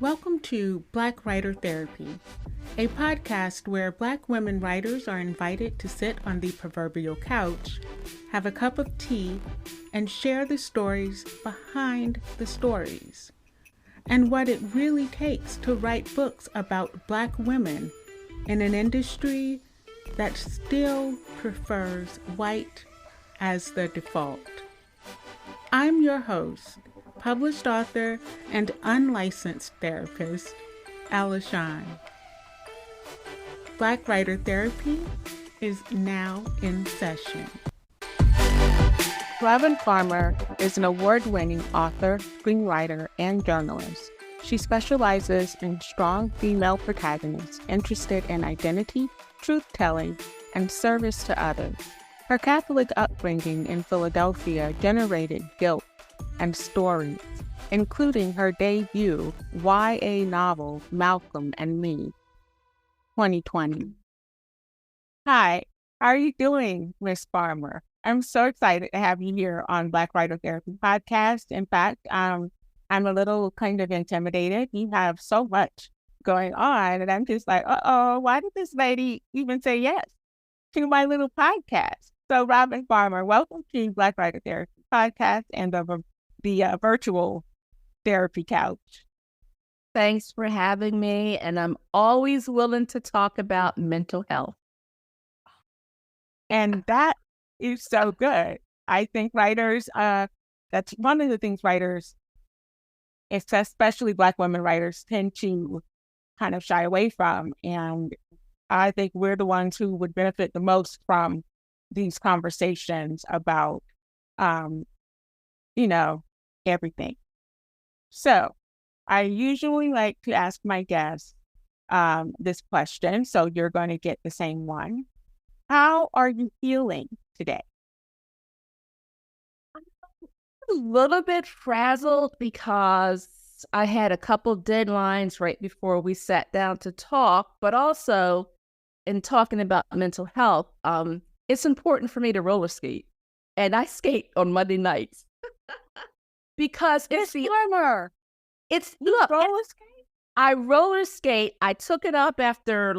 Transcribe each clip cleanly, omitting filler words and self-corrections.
Welcome to Black Writer Therapy, a podcast where Black women writers are invited to sit on the proverbial couch, have a cup of tea, and share the stories behind the stories, and what it really takes to write books about Black women in an industry that still prefers white as the default. I'm your host, published author and unlicensed therapist, Ella Shine. Black Writer Therapy is now in session. Robin Farmer is an award-winning author, screenwriter, and journalist. She specializes in strong female protagonists interested in identity, truth-telling, and service to others. Her Catholic upbringing in Philadelphia generated guilt and stories, including her debut YA novel, Malcolm and Me, 2020. Hi, how are you doing, Miss Farmer? I'm so excited to have you here on Black Writer Therapy Podcast. In fact, I'm a little kind of intimidated. You have so much going on, and I'm just like, why did this lady even say yes to my little podcast? So, Robin Farmer, welcome to Black Writer Therapy Podcast and the virtual therapy couch. Thanks for having me, and I'm always willing to talk about mental health. And that is so good. I think writers, that's one of the things writers, especially Black women writers, tend to kind of shy away from. And I think we're the ones who would benefit the most from these conversations about, everything. So I usually like to ask my guests this question. So you're going to get the same one. How are you feeling today? I'm a little bit frazzled because I had a couple deadlines right before we sat down to talk, but also in talking about mental health, it's important for me to roller skate. And I skate on Monday nights. Because it's the armor. Roller skate? I roller skate. I took it up after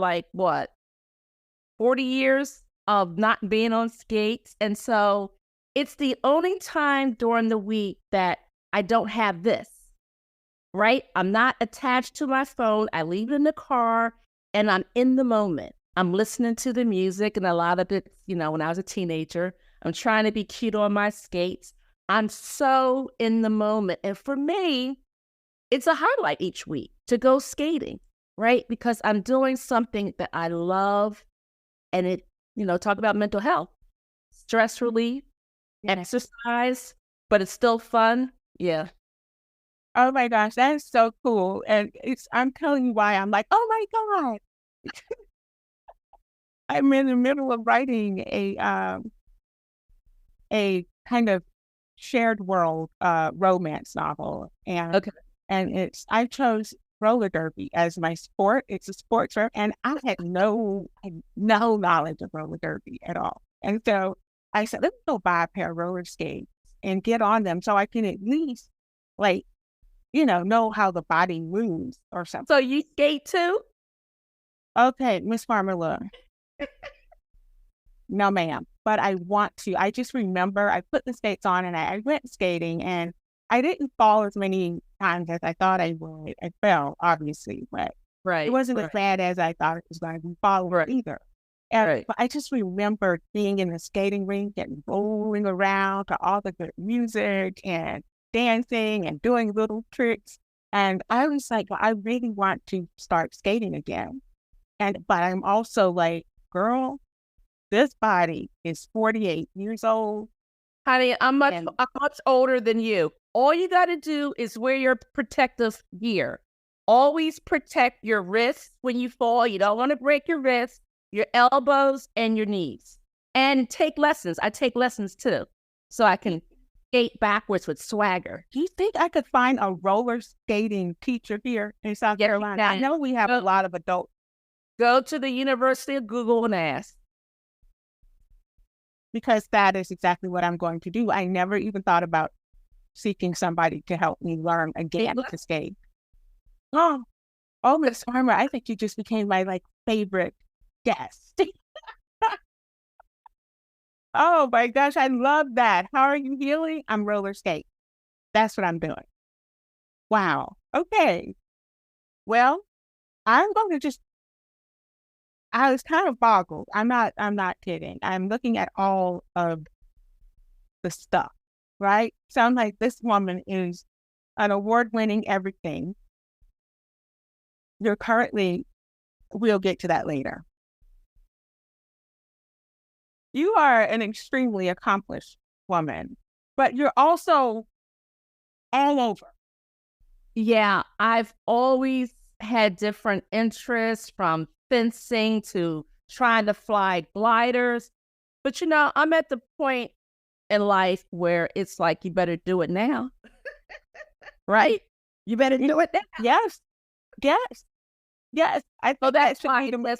40 years of not being on skates. And so it's the only time during the week that I don't have this, right? I'm not attached to my phone. I leave it in the car and I'm in the moment. I'm listening to the music, and a lot of it, when I was a teenager, I'm trying to be cute on my skates. I'm so in the moment. And for me, it's a highlight each week to go skating, right? Because I'm doing something that I love, and it, talk about mental health, stress relief, exercise, but it's still fun. Yeah. Oh my gosh, that is so cool. And I'm telling you why I'm like, oh my God. I'm in the middle of writing a kind of shared world romance novel, and I chose roller derby as my sport. It's a sports, and I had no knowledge of roller derby at all. And so I said, let me go buy a pair of roller skates and get on them so I can at least know how the body moves or something. So you skate too? Okay, Miss Farmer, look. No, ma'am, but I want to. I just remember I put the skates on and I went skating, and I didn't fall as many times as I thought I would. I fell, obviously, but it wasn't as bad as I thought it was going to be falling either. But I just remember being in the skating rink and rolling around to all the good music and dancing and doing little tricks. And I was like, well, I really want to start skating again. But I'm also like, girl, this body is 48 years old. Honey, I'm much older than you. All you got to do is wear your protective gear. Always protect your wrists when you fall. You don't want to break your wrists, your elbows, and your knees. And take lessons. I take lessons too, so I can skate backwards with swagger. Do you think I could find a roller skating teacher here in South Carolina? I know we have a lot of adults. Go to the University of Google and ask. Because that is exactly what I'm going to do. I never even thought about seeking somebody to help me learn again to skate. Oh, oh, Miss Farmer, I think you just became my like favorite guest. Oh my gosh, I love that. How are you healing? I'm roller skate. That's what I'm doing. Wow. Okay. Well, I'm going to just I was kind of boggled. I'm not kidding. I'm looking at all of the stuff, right? Sounds like this woman is an award-winning everything. You're currently, we'll get to that later. You are an extremely accomplished woman, but you're also all over. Yeah, I've always had different interests from fencing to trying to fly gliders. But I'm at the point in life where it's like you better do it now, right? You better do it now. Yes, yes, yes. I So think that that's should why be the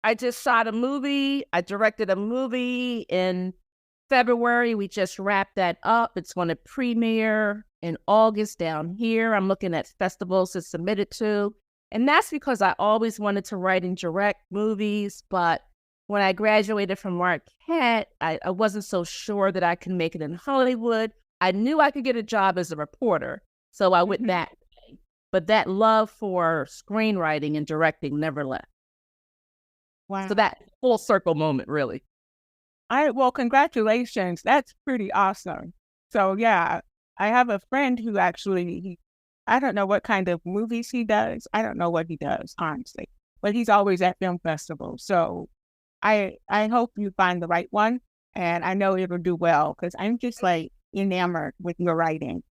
I just shot a movie. I directed a movie in February. We just wrapped that up. It's going to premiere in August down here. I'm looking at festivals to submit it to. And that's because I always wanted to write and direct movies. But when I graduated from Marquette, I wasn't so sure that I could make it in Hollywood. I knew I could get a job as a reporter. So I went that way. But that love for screenwriting and directing never left. wow. So that full circle moment, really. Well, congratulations. That's pretty awesome. So yeah, I have a friend who actually, I don't know what kind of movies he does. I don't know what he does, honestly, but he's always at film festivals. So I hope you find the right one, and I know it'll do well because I'm just like enamored with your writing.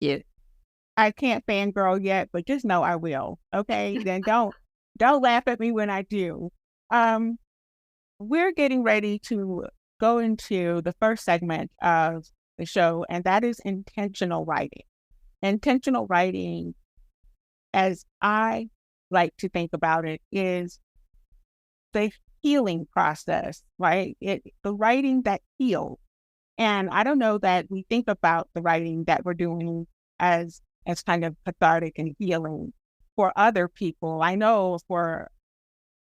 Yeah. I can't fangirl yet, but just know I will. Okay, then don't laugh at me when I do. Um, we're getting ready to go into the first segment of the show, and that is intentional writing. Intentional writing, as I like to think about it, is the healing process, right? The writing that heals. And I don't know that we think about the writing that we're doing as kind of cathartic and healing for other people. I know for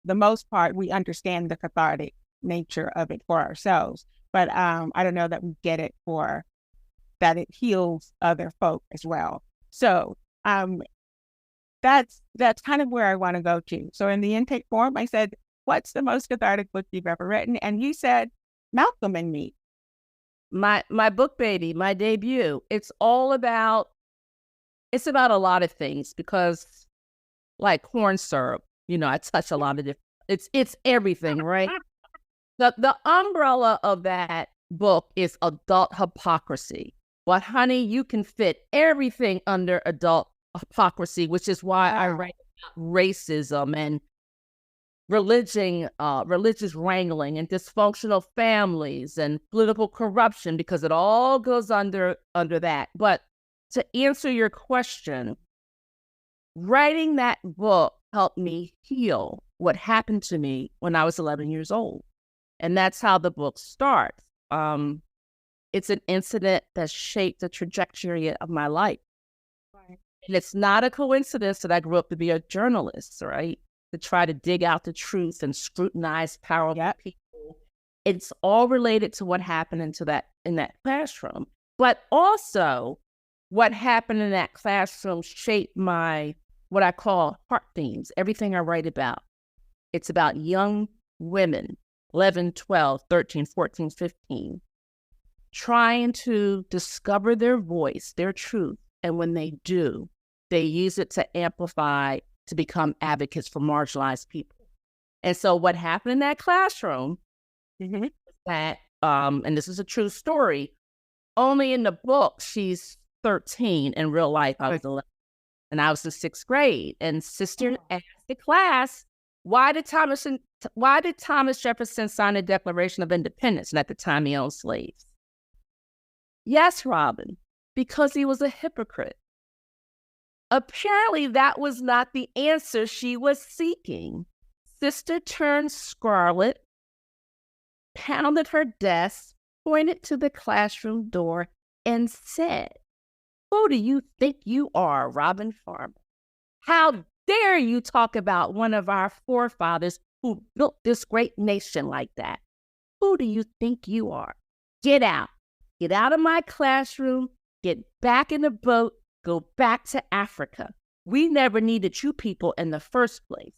the most part, we understand the cathartic nature of it for ourselves, but I don't know that we get it for that it heals other folk as well. So that's kind of where I want to go to. So in the intake form, I said, "What's the most cathartic book you've ever written?" And you said, "Malcolm and Me." My book baby, my debut. It's about a lot of things because like corn syrup, I touch a lot of different. It's everything, right? The umbrella of that book is adult hypocrisy. But honey, you can fit everything under adult hypocrisy, which is why I write about racism and religious wrangling and dysfunctional families and political corruption, because it all goes under that. But to answer your question, writing that book helped me heal what happened to me when I was 11 years old. And that's how the book starts. It's an incident that shaped the trajectory of my life. Right. And it's not a coincidence that I grew up to be a journalist, right? To try to dig out the truth and scrutinize powerful people. It's all related to what happened in that classroom. But also, what happened in that classroom shaped my, what I call heart themes, everything I write about. It's about young women, 11, 12, 13, 14, 15, trying to discover their voice, their truth. And when they do, they use it to amplify, to become advocates for marginalized people. And so what happened in that classroom, that, and this is a true story, only in the book, she's 13. In real life, I was 11. And I was in 6th grade. And sister asked the class, why did Thomas Jefferson sign the Declaration of Independence? And at the time, he owned slaves. Yes, Robin, because he was a hypocrite. Apparently, that was not the answer she was seeking. Sister turned scarlet, pounded her desk, pointed to the classroom door, and said, "Who do you think you are, Robin Farmer? How dare you talk about one of our forefathers who built this great nation like that? Who do you think you are? Get out. Get out of my classroom. Get back in the boat. Go back to Africa. We never needed you people in the first place.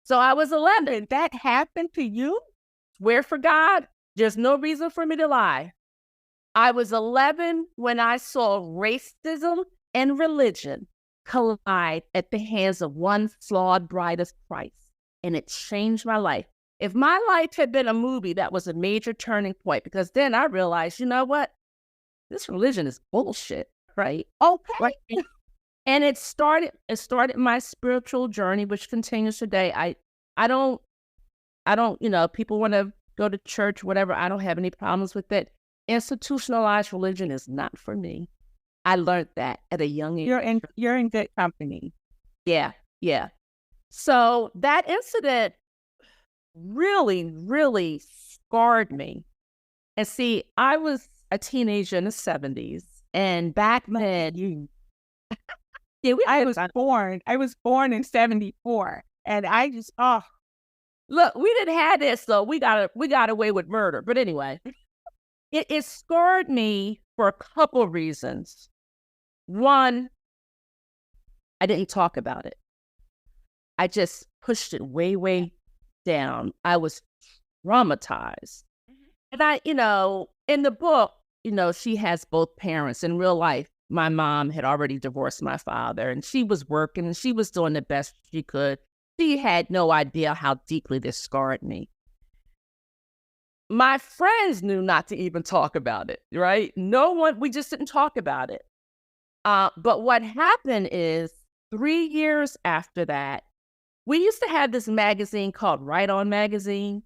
So I was 11. That happened to you? Swear for God, there's no reason for me to lie. I was 11 when I saw racism and religion collide at the hands of one flawed bride of Christ, and it changed my life. If my life had been a movie, that was a major turning point, because then I realized, you know what? This religion is bullshit, right? Okay. Right? And it started my spiritual journey, which continues today. I don't, people want to go to church, whatever. I don't have any problems with it. Institutionalized religion is not for me. I learned that at a young age. You're in good company. Yeah. So that incident really, really scarred me. And see, I was a teenager in the 70s, and back then, I was born in 74, and I just, look, we didn't have this, so we got away with murder. But anyway, it scarred me for a couple of reasons. One, I didn't talk about it. I just pushed it way, way down. I was traumatized. And I, in the book, she has both parents. In real life, my mom had already divorced my father, and she was working and she was doing the best she could. She had no idea how deeply this scarred me. My friends knew not to even talk about it, right? We just didn't talk about it. But what happened is 3 years after that, we used to have this magazine called Right On Magazine.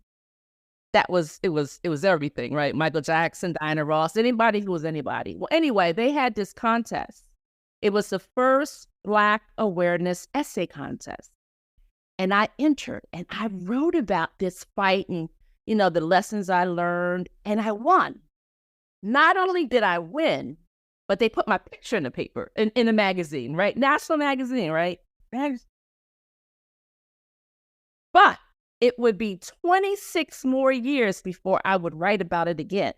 It was everything, right? Michael Jackson, Diana Ross, anybody who was anybody. Well, anyway, they had this contest. It was the first Black awareness essay contest. And I entered and I wrote about this fight and, the lessons I learned, and I won. Not only did I win, but they put my picture in the paper, in a magazine, right? National magazine, right? But it would be 26 more years before I would write about it again.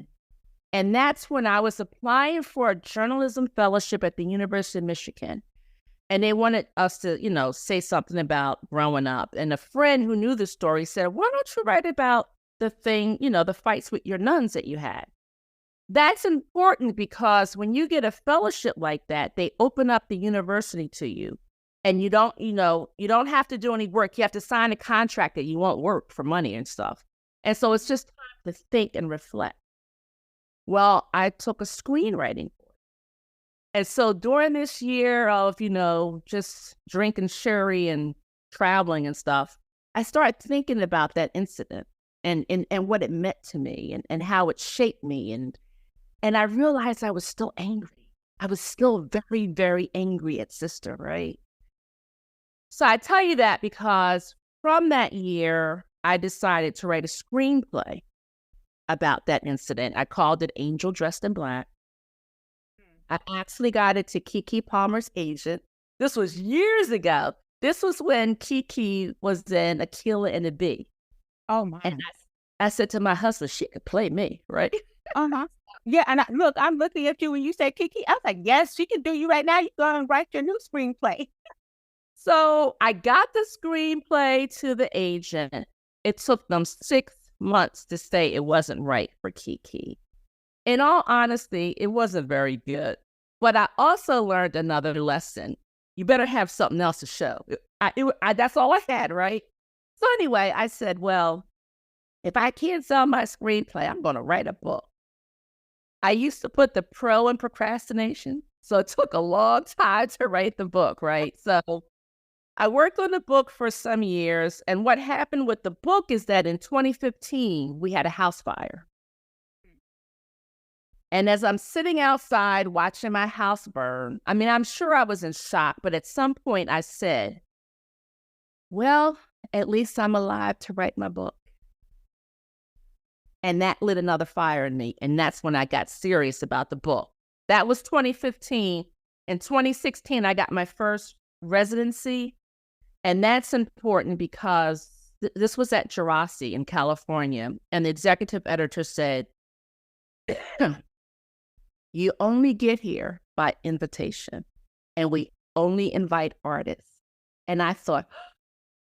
And that's when I was applying for a journalism fellowship at the University of Michigan. And they wanted us to, say something about growing up. And a friend who knew the story said, why don't you write about the thing, the fights with your nuns that you had? That's important because when you get a fellowship like that, they open up the university to you. And you don't have to do any work. You have to sign a contract that you won't work for money and stuff. And so it's just time to think and reflect. Well, I took a screenwriting course. And so during this year of, just drinking sherry and traveling and stuff, I started thinking about that incident and what it meant to me and how it shaped me. And I realized I was still angry. I was still very, very angry at sister, right? So I tell you that because from that year, I decided to write a screenplay about that incident. I called it Angel Dressed in Black. I actually got it to Keke Palmer's agent. This was years ago. This was when Keke was in Akilah and the Bee. Oh, my. And I said to my husband, she could play me, right? Uh-huh. Yeah, and I'm looking at you when you said Keke. I was like, yes, she can do you right now. You go and write your new screenplay. So I got the screenplay to the agent. It took them 6 months to say it wasn't right for Keke. In all honesty, it wasn't very good. But I also learned another lesson. You better have something else to show. That's all I had, right? So anyway, I said, well, if I can't sell my screenplay, I'm going to write a book. I used to put the pro in procrastination. So it took a long time to write the book, right? So I worked on the book for some years. And what happened with the book is that in 2015, we had a house fire. And as I'm sitting outside watching my house burn, I'm sure I was in shock, but at some point I said, well, at least I'm alive to write my book. And that lit another fire in me. And that's when I got serious about the book. That was 2015. In 2016, I got my first residency. And that's important because this was at Jurassic in California. And the executive editor said, you only get here by invitation. And we only invite artists. And I thought,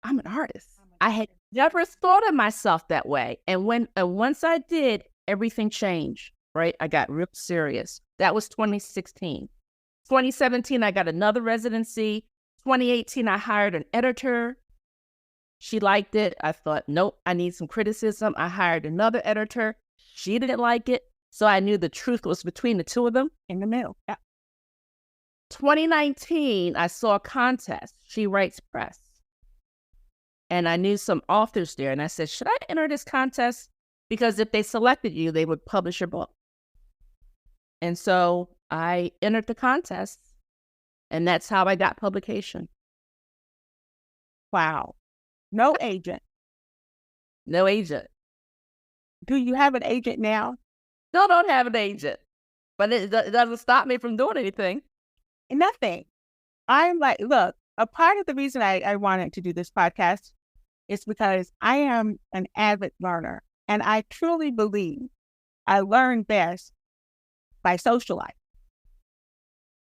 I'm an artist. I had never thought of myself that way. And once I did, everything changed, right? I got real serious. That was 2016. 2017, I got another residency. 2018, I hired an editor. She liked it. I thought, nope, I need some criticism. I hired another editor. She didn't like it. So I knew the truth was between the two of them. In the middle. Yeah. 2019, I saw a contest. She Writes Press. And I knew some authors there. And I said, should I enter this contest? Because if they selected you, they would publish your book. And so I entered the contest. And that's how I got publication. Wow. No agent. No agent. Do you have an agent now? Still don't have an agent. But it doesn't stop me from doing anything. Nothing. I'm like, look, a part of the reason I wanted to do this podcast is because I am an avid learner. And I truly believe I learn best by socializing.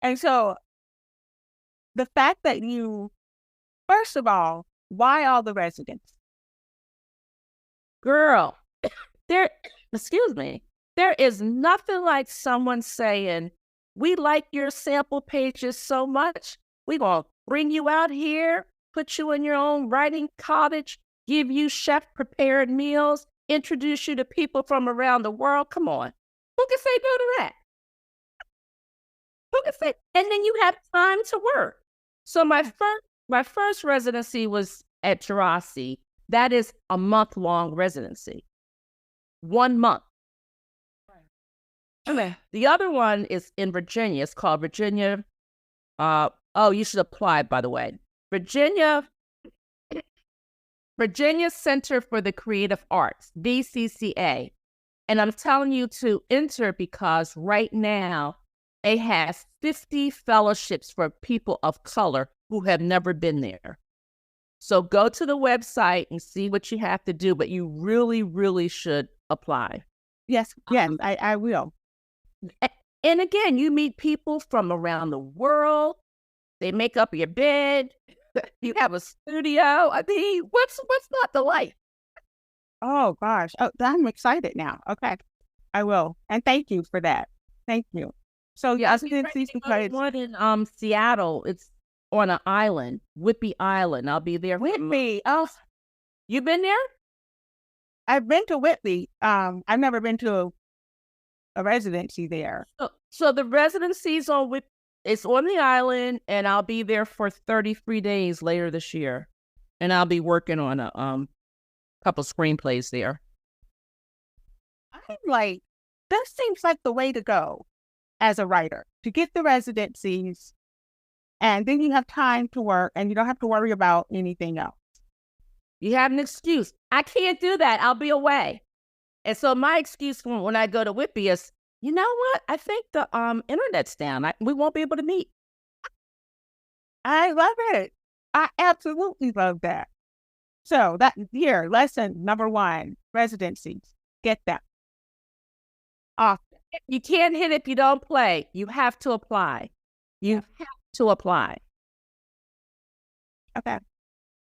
And so the fact that you, first of all, why all the residents? Girl, excuse me, there is nothing like someone saying, we like your sample pages so much, we're going to bring you out here, put you in your own writing cottage, give you chef-prepared meals, introduce you to people from around the world. Come on. Who can say no to that? Who can say? And then you have time to work. So my first residency was at Jurassic. That is a month-long residency. 1 month. Right. The other one is in Virginia. It's called Virginia. You should apply, by the way. Virginia Center for the Creative Arts, VCCA. And I'm telling you to enter because right now it has 50 fellowships for people of color who have never been there. So go to the website and see what you have to do, but you really, really should apply. Yes, I will. And again, you meet people from around the world. They make up your bed. You have a studio. I mean, what's not the life? Oh, gosh. Oh, I'm excited now. Okay. I will. And thank you for that. Thank you. So, yeah, one in Seattle. It's on an island, Whidbey Island. I'll be there. Whidbey. Oh, you been there? I've been to Whidbey. I've never been to a residency there. So the residency's on Whidbey. It's on the island, and I'll be there for 33 days later this year. And I'll be working on a couple screenplays there. I'm like, that seems like the way to go as a writer, to get the residencies, and then you have time to work, and you don't have to worry about anything else. You have an excuse. I can't do that. I'll be away. And so my excuse when I go to Whidbey is, you know what? I think the internet's down. We won't be able to meet. I love it. I absolutely love that. So that here, lesson number 1, residencies. Get them. You can't hit if you don't play. You have to apply. You have to apply. Okay.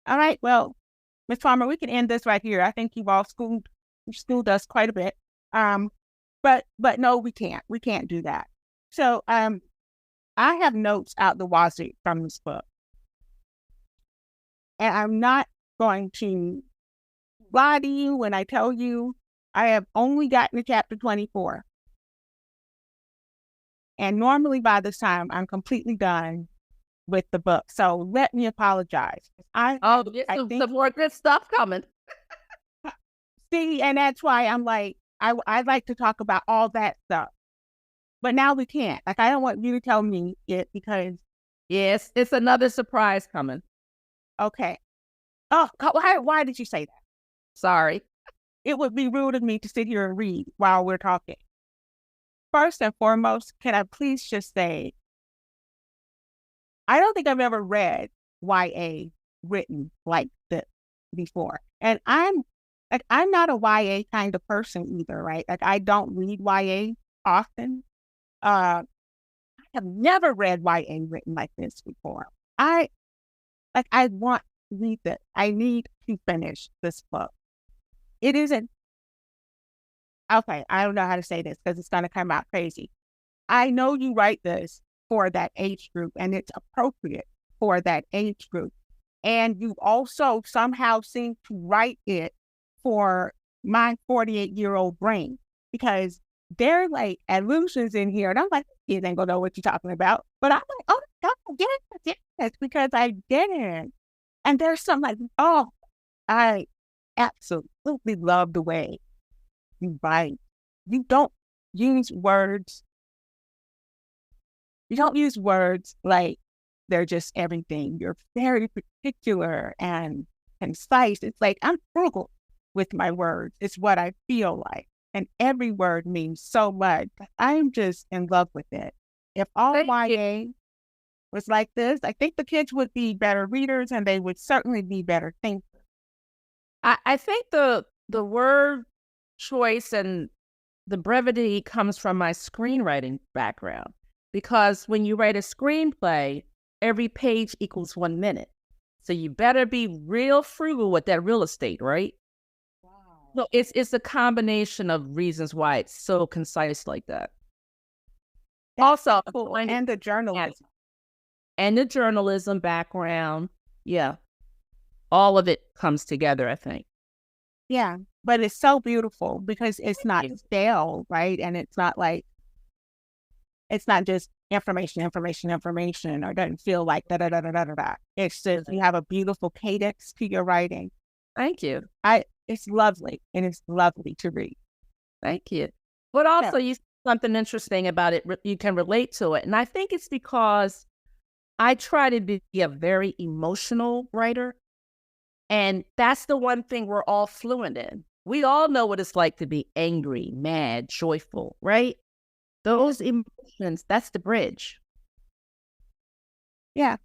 All right. Well, Ms. Palmer, we can end this right here. I think you've all schooled us quite a bit. But no, we can't. We can't do that. So I have notes out the wazoo from this book. And I'm not going to lie to you when I tell you I have only gotten to chapter 24. And normally by this time, I'm completely done with the book. So let me apologize. I think some more good stuff coming. See, and that's why I'm like, I'd like to talk about all that stuff. But now we can't. Like, I don't want you to tell me it because... Yes, it's another surprise coming. Okay. Oh, why did you say that? Sorry. It would be rude of me to sit here and read while we're talking. First and foremost, can I please just say, I don't think I've ever read YA written like this before. And I'm not a YA kind of person either, right? Like I don't read YA often. I have never read YA written like this before. I want to read this. I need to finish this book. It isn't okay. I don't know how to say this because it's going to come out crazy. I know you write this for that age group and it's appropriate for that age group. And you also somehow seem to write it for my 48-year-old brain because there are like allusions in here. And I'm like, kids ain't gonna know what you're talking about. But I'm like, oh, yes, because I didn't. And there's some like, oh, I absolutely love the way you write. You don't use words. You don't use words like they're just everything. You're very particular and concise. It's like I'm frugal with my words. It's what I feel like. And every word means so much. I'm just in love with it. If all YA was like this, I think the kids would be better readers and they would certainly be better thinkers. I think the word choice and the brevity comes from my screenwriting background. Because when you write a screenplay, every page equals 1 minute. So you better be real frugal with that real estate, right? Wow. So it's a combination of reasons why it's so concise like that. That's also cool. And the journalism. And the journalism background. Yeah. All of it comes together, I think. Yeah. But it's so beautiful because it's not stale, right? And it's not like, it's not just information, or it doesn't feel like da-da-da-da-da-da. It's just, you have a beautiful cadence to your writing. Thank you. It's lovely, and it's lovely to read. Thank you. But also, you said something interesting about it. You can relate to it. And I think it's because I try to be a very emotional writer. And that's the one thing we're all fluent in. We all know what it's like to be angry, mad, joyful, right? Those emotions, that's the bridge. Yeah,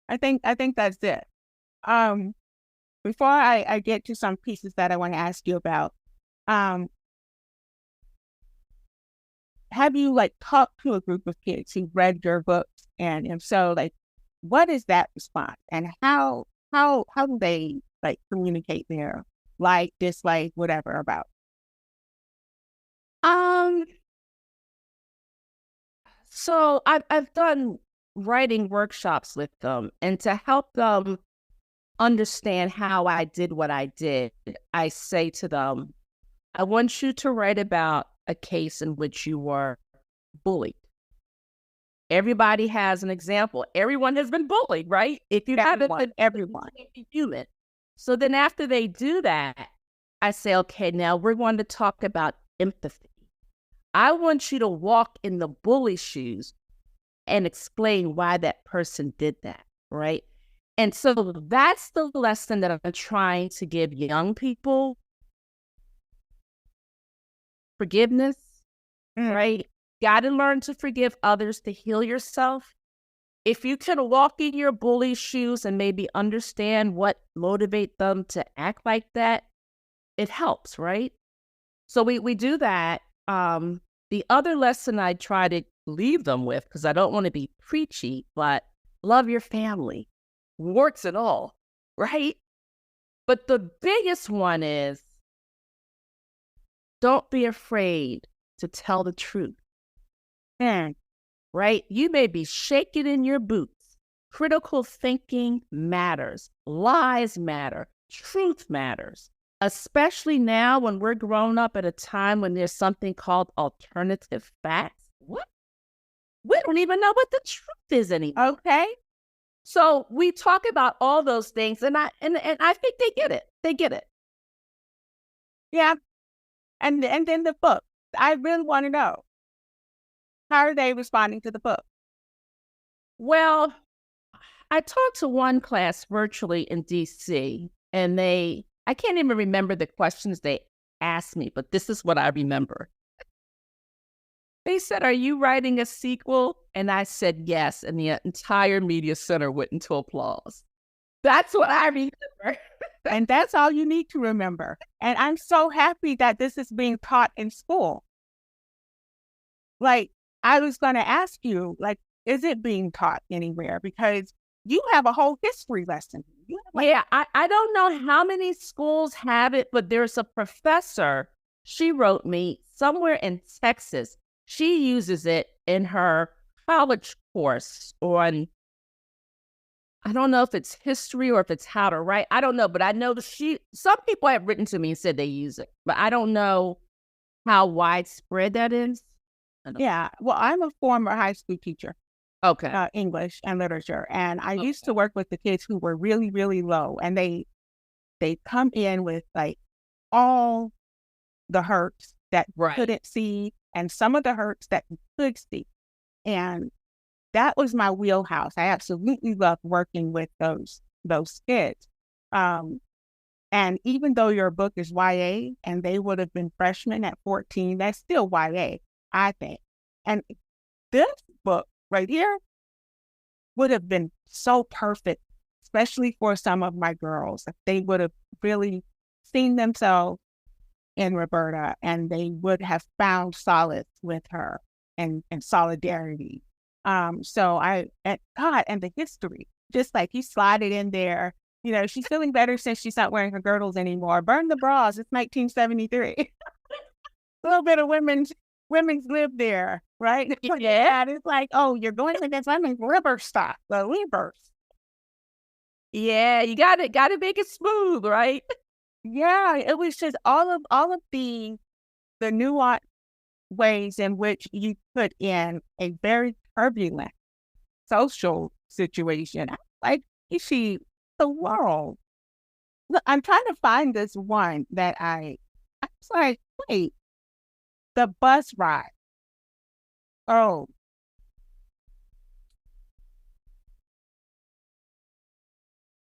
I think that's it. Before I get to some pieces that I want to ask you about, have you like talked to a group of kids who read your books? And if so, like, what is that response? And how do they like communicate their like, dislike, whatever about? So I've done writing workshops with them, and to help them understand how I did what I did, I say to them, I want you to write about a case in which you were bullied. Everybody has an example. Everyone has been bullied, right? If you haven't been, everyone human. So then after they do that, I say, okay, now we're going to talk about empathy. I want you to walk in the bully's shoes and explain why that person did that, right? And so that's the lesson that I'm trying to give young people. Forgiveness, right? Got to learn to forgive others to heal yourself. If you can walk in your bully's shoes and maybe understand what motivates them to act like that, it helps, right? So we do that. The other lesson I try to leave them with, because I don't want to be preachy, but love your family, warts and all, right? But the biggest one is don't be afraid to tell the truth. Right? You may be shaking in your boots. Critical thinking matters. Lies matter. Truth matters. Especially now when we're grown up at a time when there's something called alternative facts. What? We don't even know what the truth is anymore. Okay? So we talk about all those things, and I think they get it. They get it. Yeah. And then the book. I really want to know. How are they responding to the book? Well, I talked to one class virtually in DC, and I can't even remember the questions they asked me, but this is what I remember. They said, "Are you writing a sequel?" And I said, yes. And the entire media center went into applause. That's what I remember. And that's all you need to remember. And I'm so happy that this is being taught in school. Like, I was going to ask you, like, is it being taught anywhere? Because you have a whole history lesson. I don't know how many schools have it, but there's a professor, she wrote me, somewhere in Texas. She uses it in her college course on, I don't know if it's history or if it's how to write. I don't know, but I know some people have written to me and said they use it, but I don't know how widespread that is. Yeah. Well, I'm a former high school teacher. Okay. English and literature. And I used to work with the kids who were really, really low. And they come in with like all the hurts that you couldn't see and some of the hurts that you could see. And that was my wheelhouse. I absolutely loved working with those kids. And even though your book is YA and they would have been freshmen at 14, that's still YA, I think. And this book right here would have been so perfect, especially for some of my girls. If they would have really seen themselves in Roberta and they would have found solace with her and solidarity. And the history, just like you slide it in there, she's feeling better since she's not wearing her girdles anymore. Burn the bras. It's 1973. A little bit of women's lib there, right? Yeah. And it's like, oh, you're going to this liver stuff, the livers. Yeah, you got to make it smooth, right? Yeah, it was just all of the nuanced ways in which you put in a very turbulent social situation. Like, you see the world. Look, I'm trying to find this one that I was like, wait, the bus ride. Oh.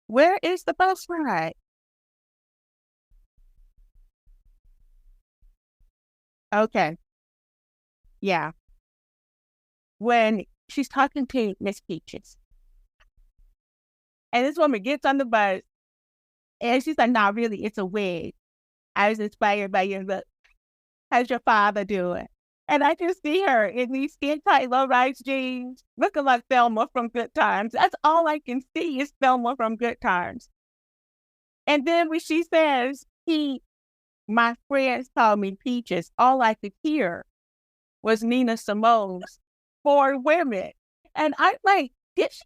Where is the bus ride? Okay. Yeah. When she's talking to Miss Peaches. And this woman gets on the bus and she's like, nah, really, it's a wig. I was inspired by your look. How's your father doing? And I just see her in these skin-tight, low-rise jeans, looking like Thelma from Good Times. That's all I can see is Thelma from Good Times. And then when she says, my friends call me Peaches, all I could hear was Nina Simone's For Women. And I'm like, did she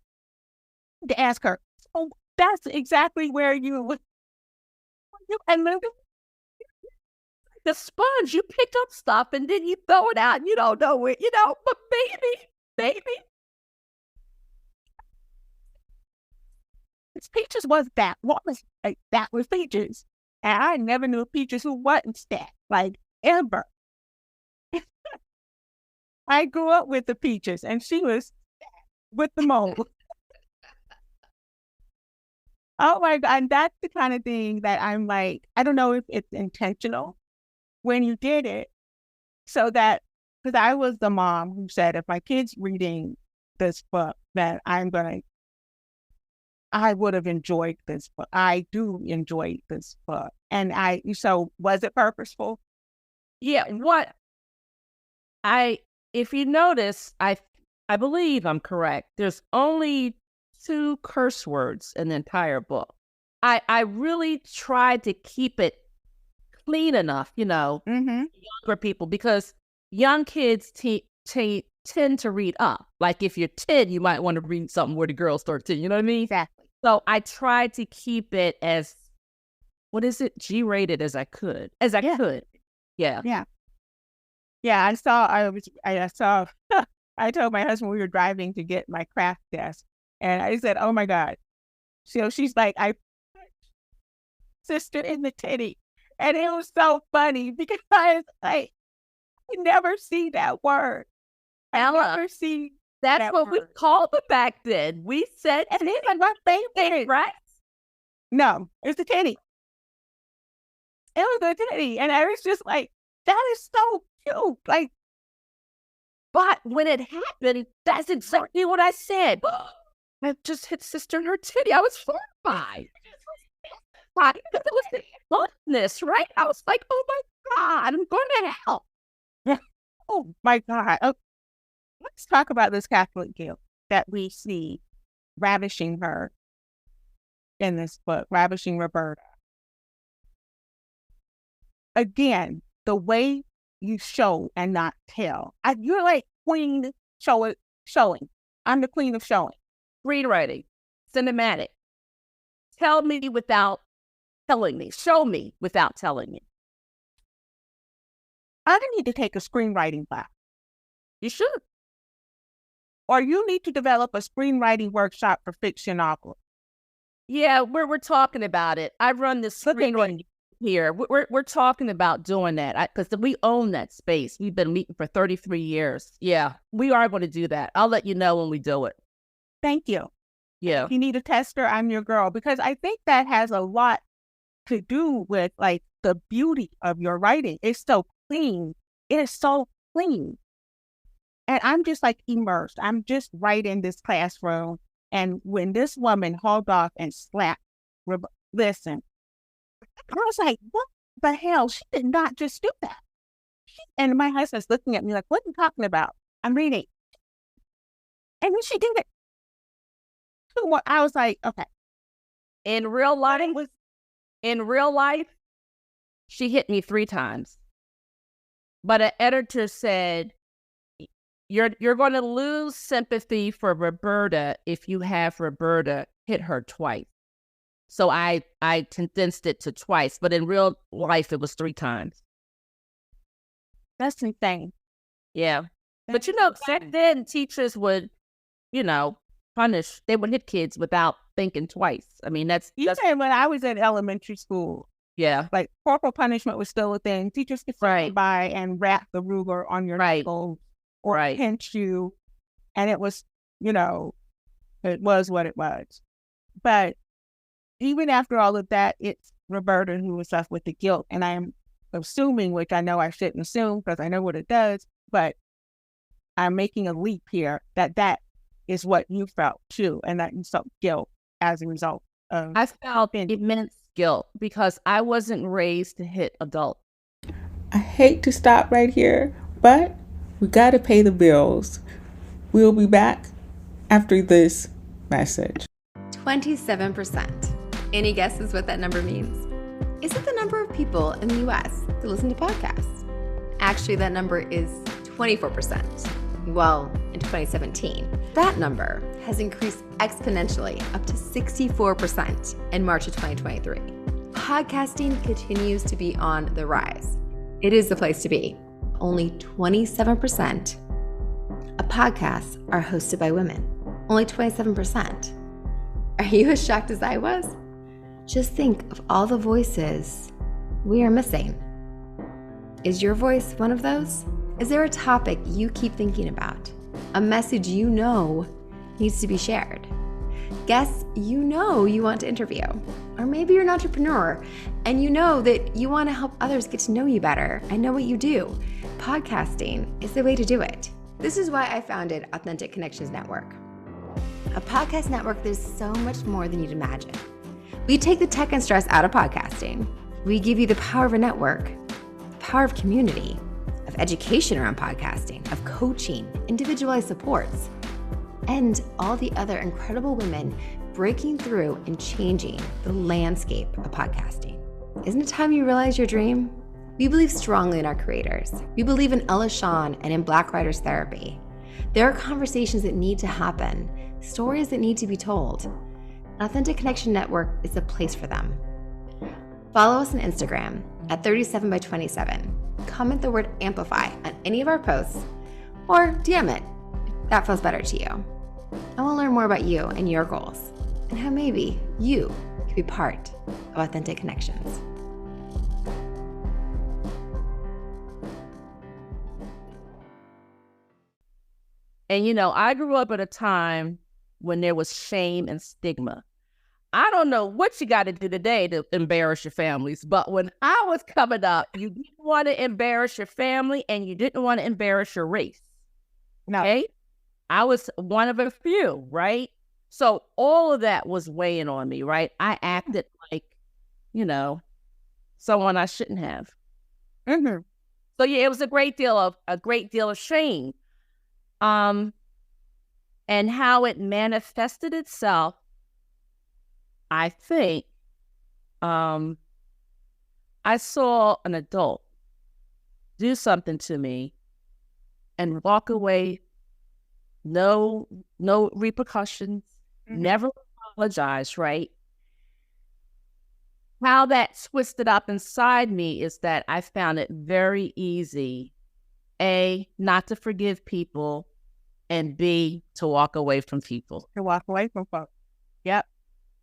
to ask her, oh, that's exactly where you and the sponge, you picked up stuff and then you throw it out and you don't know it, but baby. Peaches was that. What was that was Peaches. And I never knew Peaches who wasn't that, like, ever. I grew up with the Peaches and she was with the mold. Oh my God. And that's the kind of thing that I'm like, I don't know if it's intentional when you did it. So that, because I was the mom who said, if my kid's reading this book, that I would have enjoyed this book. I do enjoy this book. And so was it purposeful? Yeah. If you notice, I believe I'm correct. There's only 2 curse words in the entire book. I really tried to keep it clean enough, younger people, because young kids tend to read up. Like if you're 10, you might want to read something where the girls 13, you know what I mean? Exactly. So I tried to keep it as, G-rated as I could. Could. Yeah. Yeah. Yeah, I saw, I told my husband we were driving to get my craft desk. And I said, oh my God. So she's like, I punched sister in the titty. And it was so funny because I never see that word. Ella, that's what we called it back then. We said, and it's like my favorite, right? No, it's the titty. It was the titty. And I was just like, that is so cute. Like, but when it happened, that's exactly what I said. I just hit sister in her titty. I was horrified. It was the bluntness, right? I was like, oh my God, I'm going to hell. Oh my God. Oh, let's talk about this Catholic guilt that we see ravishing her in this book, ravishing Roberta. Again, the way you show and not tell. You're like queen showing. I'm the queen of showing. Screenwriting, cinematic. Tell me without telling me. Show me without telling me. I need to take a screenwriting class. You should. Or you need to develop a screenwriting workshop for fiction novels. Yeah, we're talking about it. I run this screenwriting here. We're talking about doing that because we own that space. We've been meeting for 33 years. Yeah, we are going to do that. I'll let you know when we do it. Thank you. Yeah. If you need a tester, I'm your girl, because I think that has a lot to do with like the beauty of your writing. It's so clean. It is so clean. And I'm just like immersed. I'm just right in this classroom. And when this woman hauled off and slapped, listen, I was like, what the hell? She did not just do that. And my husband's looking at me like, what are you talking about? I'm reading. And then she did it. I was like, okay. In real life, she hit me 3 times. But an editor said, you're going to lose sympathy for Roberta if you have Roberta hit her twice. So I condensed it to twice, but in real life, it was 3 times. That's insane. Yeah. But back then, teachers would, punish. They would hit kids without thinking twice. I mean, that's when I was in elementary school. Yeah. Like corporal punishment was still a thing. Teachers could sit by and wrap the ruler on your knuckles or pinch you. And it was, it was what it was. But even after all of that, it's Roberta who was left with the guilt. And I'm assuming, which I know I shouldn't assume because I know what it does, but I'm making a leap here that is what you felt too, and that you felt guilt as a result of. I felt immense guilt because I wasn't raised to hit adults. I hate to stop right here, but we got to pay the bills. We'll be back after this message. 27%. Any guesses what that number means? Is it the number of people in the US that listen to podcasts? Actually, that number is 24%. Well, in 2017. That number has increased exponentially up to 64% in March of 2023. Podcasting continues to be on the rise. It is the place to be. Only 27% of podcasts are hosted by women. Only 27%. Are you as shocked as I was? Just think of all the voices we are missing. Is your voice one of those? Is there a topic you keep thinking about? A message needs to be shared? Guests you want to interview? Or maybe you're an entrepreneur and that you want to help others get to know you better. I know what you do. Podcasting is the way to do it. This is why I founded Authentic Connections Network. A podcast network that is so much more than you'd imagine. We take the tech and stress out of podcasting. We give you the power of a network, the power of community, of education around podcasting, of coaching, individualized supports, and all the other incredible women breaking through and changing the landscape of podcasting. Isn't it time you realize your dream? We believe strongly in our creators. We believe in Ella Shawn and in Black Writers Therapy. There are conversations that need to happen, stories that need to be told. Authentic Connection Network is the place for them. Follow us on Instagram at 37by27. Comment the word amplify on any of our posts, or DM it if that feels better to you. I want to learn more about you and your goals, and how maybe you could be part of Authentic Connections. And I grew up at a time when there was shame and stigma. I don't know what you got to do today to embarrass your families, but when I was coming up, you didn't want to embarrass your family and you didn't want to embarrass your race. No. Okay? I was one of a few, right? So all of that was weighing on me, right? I acted like, someone I shouldn't have. Mm-hmm. So yeah, it was a great deal of shame. And how it manifested itself, I think, I saw an adult do something to me and walk away, no repercussions, never apologize, right? How that twisted up inside me is that I found it very easy, A, not to forgive people, and B, to walk away from people. To walk away from folks. Yep.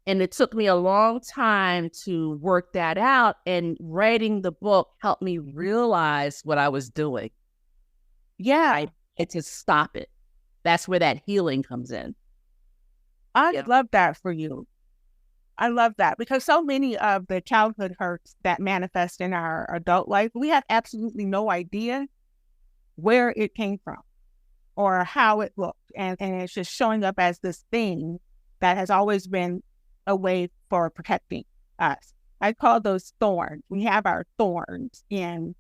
And it took me a long time to work that out, and writing the book helped me realize what I was doing. Yeah. I had to stop it. That's where that healing comes in. I love that for you. I love that because so many of the childhood hurts that manifest in our adult life, we have absolutely no idea where it came from or how it looked. And it's just showing up as this thing that has always been a way for protecting us. I call those thorns. We have our thorns and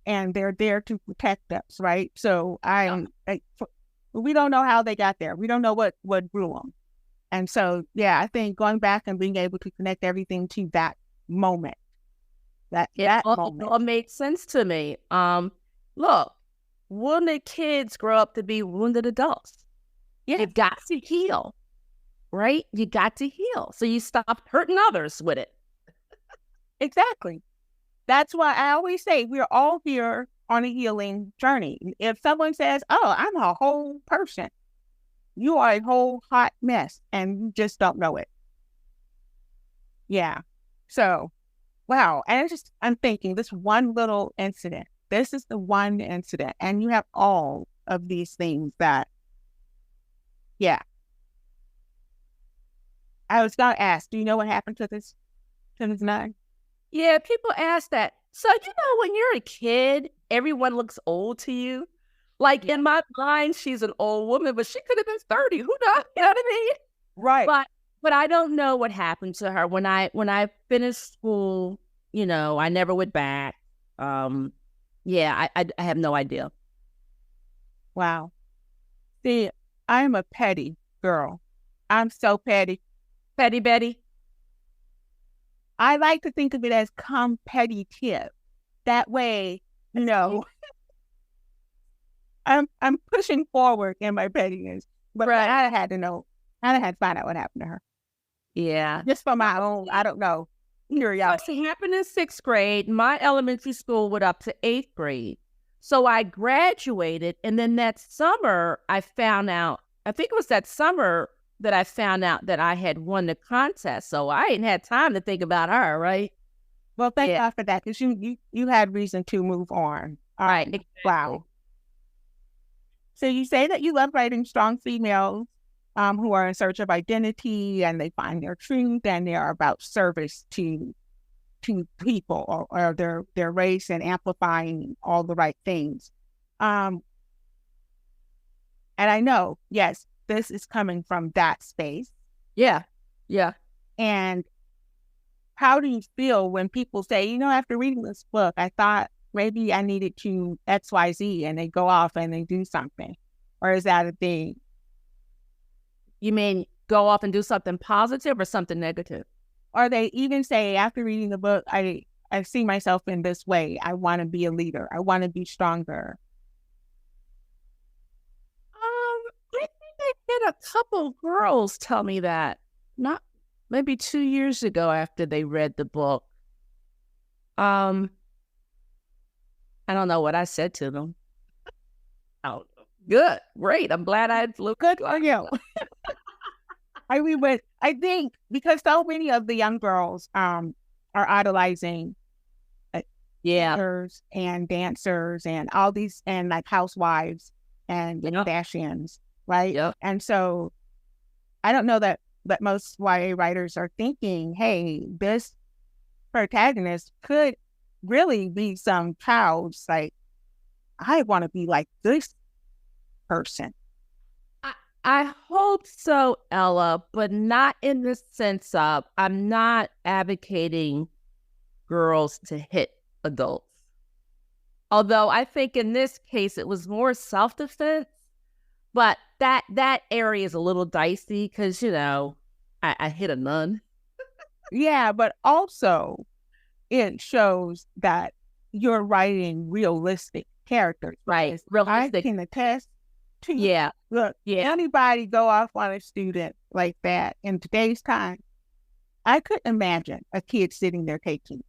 they're there to protect us, right? So we don't know how they got there. We don't know what grew them. And so, yeah, I think going back and being able to connect everything to that moment, that moment. It all made sense to me. Look, wounded kids grow up to be wounded adults. Yeah. You've got to heal, right? You got to heal. So you stop hurting others with it. Exactly. That's why I always say we're all here on a healing journey. If someone says, oh, I'm a whole person, you are a whole hot mess and you just don't know it. Yeah. So, wow. And I'm thinking this one little incident, this is the one incident. And you have all of these things that, yeah. I was going to ask, do you know what happened to this nun? Yeah, people ask that. So, when you're a kid, everyone looks old to you. Like in my mind, she's an old woman, but she could have been 30. Who knows? You know what I mean? Right. But I don't know what happened to her. When I finished school, I never went back. I have no idea. Wow. See, I'm a petty girl. I'm so petty. Petty Betty. I like to think of it as competitive. That way, I'm pushing forward in my pettiness, but right. I had to know. I had to find out what happened to her. Yeah, just for my own, I don't know, curiosity. It happened in 6th grade. My elementary school went up to 8th grade, so I graduated, and then that summer I found out. I think it was that summer that I found out that I had won the contest. So I ain't had time to think about her, right? Well, thank God for that, because you had reason to move on. All right. Exactly. Wow. So you say that you love writing strong females who are in search of identity and they find their truth and they are about service to people or their race and amplifying all the right things. And I know, yes, this is coming from that space. Yeah. Yeah. And how do you feel when people say, after reading this book, I thought maybe I needed to XYZ, and they go off and they do something? Or is that a thing? You mean go off and do something positive or something negative? Or they even say, after reading the book, I see myself in this way. I want to be a leader. I want to be stronger. I think I had a couple girls tell me that. Not maybe 2 years ago after they read the book. I don't know what I said to them. Oh, good, great. I'm glad I looked good for you. I think because so many of the young girls are idolizing actors and dancers and all these and like housewives and Kardashians, right? Yep. And so I don't know that most YA writers are thinking, hey, this protagonist could really be some child's like, I want to be like this person. I hope so, Ella, but not in the sense of I'm not advocating girls to hit adults. Although I think in this case it was more self-defense, but that area is a little dicey because, you know, I hit a nun. Yeah, but also it shows that you're writing realistic characters. Right. Because I Realistic. can attest to, Yeah. look, Yeah. anybody go off on a student like that in today's time, I couldn't imagine a kid sitting there taking.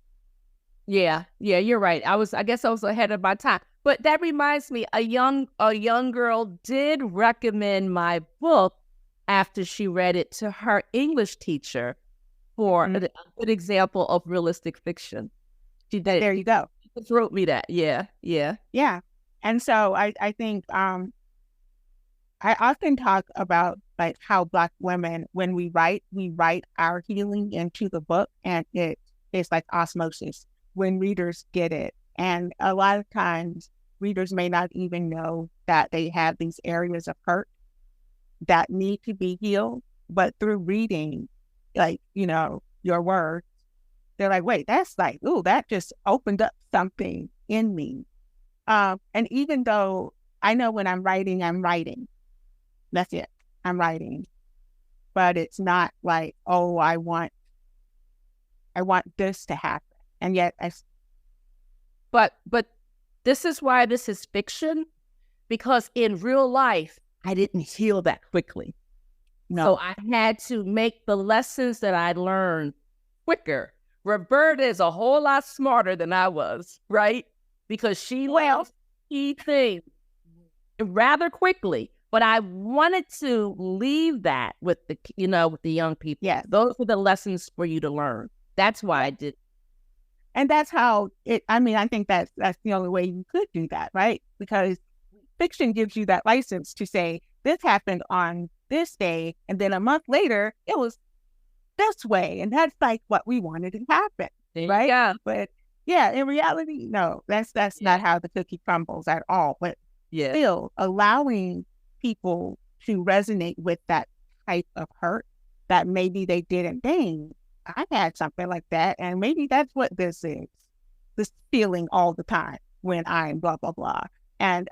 Yeah, you're right. I guess I was ahead of my time. But that reminds me, a young girl did recommend my book after she read it to her English teacher for a good example of realistic fiction. She did. There you go. She just wrote me that. Yeah. Yeah. And so I think I often talk about like how Black women, when we write our healing into the book, and it's like osmosis when readers get it. And a lot of times readers may not even know that they have these areas of hurt that need to be healed. But through reading, like, you know, your words, they're like, wait, that's like, ooh, that just opened up something in me. And even though I know when I'm writing, that's it, I'm writing. But it's not like, oh, I want this to happen. And yet, but this is why this is fiction, because in real life, I didn't heal that quickly. no. So I had to make the lessons that I learned quicker. Roberta is a whole lot smarter than I was, right? Because she learned key things rather quickly. But I wanted to leave that with the young people. Yes. Those are the lessons for you to learn. That's why I did. And that's how I think that's the only way you could do that, right? Because fiction gives you that license to say, this happened on this day, and then a month later, it was this way. And that's like what we wanted to happen, right? Yeah. But yeah, in reality, no, that's not how the cookie crumbles at all. But still allowing people to resonate with that type of hurt that maybe they didn't think. I had something like that, and maybe that's what this is, this feeling all the time when I'm blah, blah, blah. And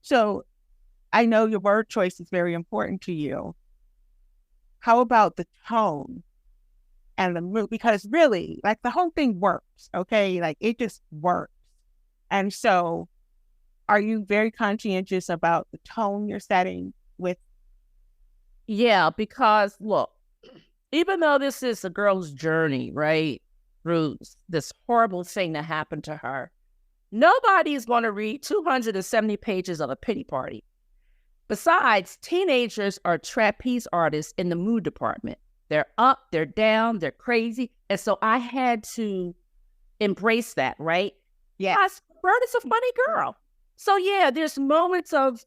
so I know your word choice is very important to you. How about the tone and the mood? Because really, like, the whole thing works, okay? Like, it just works. And so are you very conscientious about the tone you're setting with? Yeah, because look, even though this is a girl's journey, right, through this horrible thing that happened to her, nobody's going to read 270 pages of a pity party. Besides, teenagers are trapeze artists in the mood department. They're up, they're down, they're crazy. And so I had to embrace that, right? Yeah. Roberta's a funny girl. So yeah, there's moments of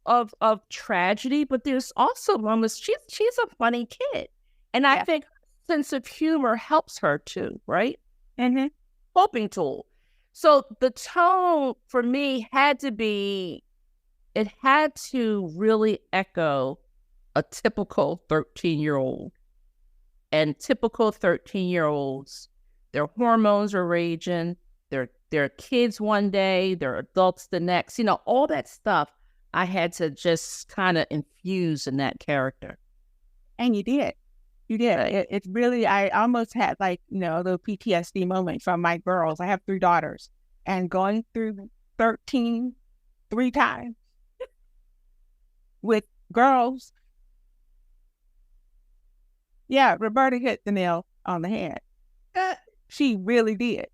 tragedy, but there's also moments, she's a funny kid. And I think sense of humor helps her too, right? Mm-hmm. Coping tool. So the tone for me had to really echo a typical 13-year-old. And typical 13-year-olds, their hormones are raging, they're kids one day, they're adults the next, all that stuff I had to just kind of infuse in that character. And you did. You did. It's really, I almost had like, the PTSD moment from my girls. I have 3 daughters, and going through 13 3 times with girls. Yeah, Roberta hit the nail on the head. She really did.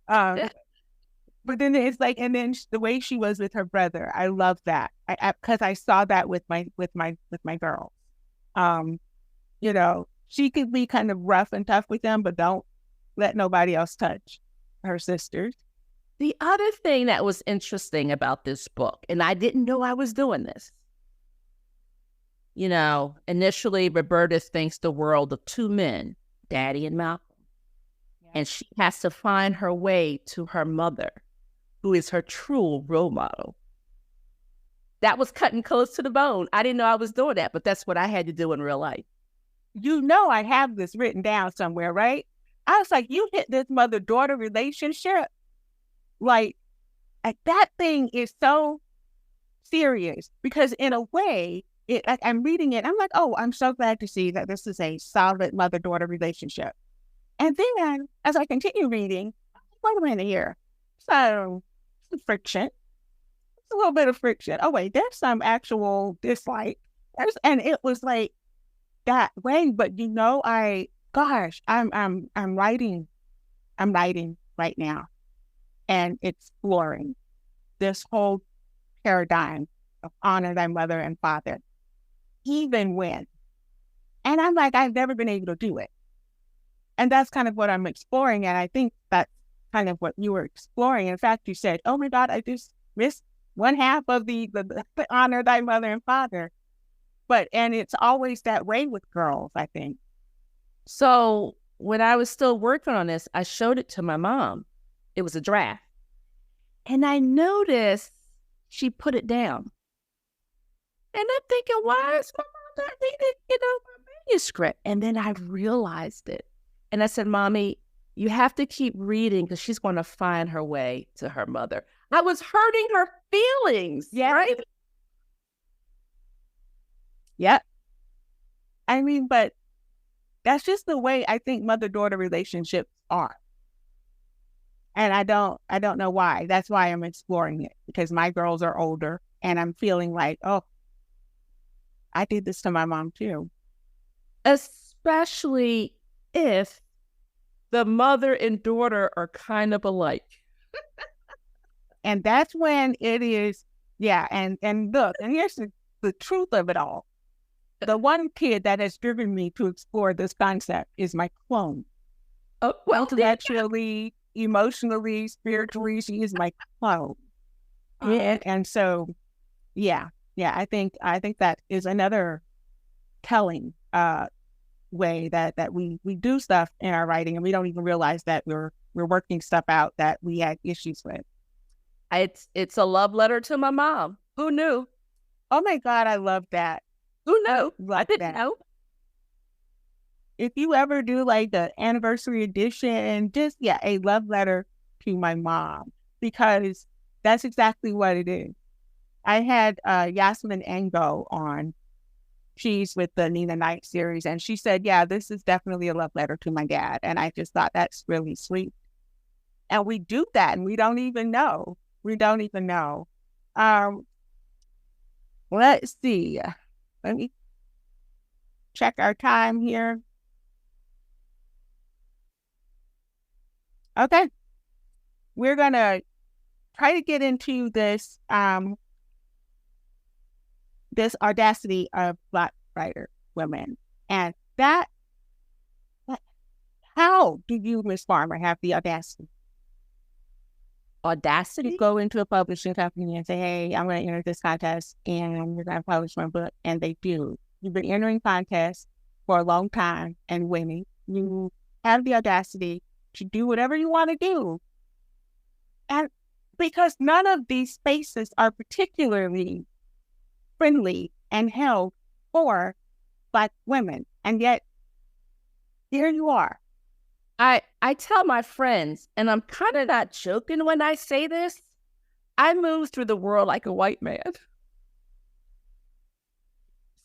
But then it's like, and then the way she was with her brother, I love that. Because I saw that with my girls. She could be kind of rough and tough with them, but don't let nobody else touch her sisters. The other thing that was interesting about this book, and I didn't know I was doing this. Initially, Roberta thinks the world of 2 men, Daddy and Malcolm. Yeah. And she has to find her way to her mother, who is her true role model. that was cutting close to the bone. I didn't know I was doing that, but that's what I had to do in real life. You know, I have this written down somewhere, right? I was like, you hit this mother-daughter relationship. Like that thing is so serious because in a way, I'm reading it. I'm like, oh, I'm so glad to see that this is a solid mother-daughter relationship. And then as I continue reading, wait a minute here. So some friction. It's a little bit of friction. Oh wait, there's some actual dislike. And it was like that way. But you know, I'm writing right now and exploring this whole paradigm of honor thy mother and father, even when. And I'm like, I've never been able to do it. And that's kind of what I'm exploring. And I think that's kind of what you were exploring. In fact, you said, oh my God, I just missed one half of the honor thy mother and father. And it's always that way with girls, I think. So when I was still working on this, I showed it to my mom. It was a draft. And I noticed she put it down. And I'm thinking, why is my mom not reading, my manuscript? And then I realized it. And I said, Mommy, you have to keep reading because she's going to find her way to her mother. I was hurting her feelings, right? Yeah. I mean, but that's just the way I think mother-daughter relationships are. And I don't know why. That's why I'm exploring it, because my girls are older and I'm feeling like, oh, I did this to my mom too. Especially if the mother and daughter are kind of alike. And that's when it is, yeah. And look, and here's the truth of it all. The one kid that has driven me to explore this concept is my clone. Oh, well, intellectually, emotionally, spiritually, she is my clone. And so, yeah, I think that is another telling way that we do stuff in our writing and we don't even realize that we're working stuff out that we had issues with. It's a love letter to my mom. Who knew? Oh my God, I love that. Who knew? I didn't know. If you ever do like the anniversary edition, just a love letter to my mom, because that's exactly what it is. I had Yasmin Engo on. She's with the Nina Knight series, and she said, yeah, this is definitely a love letter to my dad. And I just thought that's really sweet. And we do that, and we don't even know. Let's see. Let me check our time here. Okay. We're going to try to get into this this audacity of Black writer women. And how do you, Ms. Farmer, have the audacity? Audacity? You go into a publishing company and say, hey, I'm going to enter this contest and we're going to publish my book. And they do. You've been entering contests for a long time and winning. You have the audacity to do whatever you want to do. And because none of these spaces are particularly friendly and held for Black women. And yet, here you are. I tell my friends, and I'm kind of not joking when I say this, I move through the world like a white man.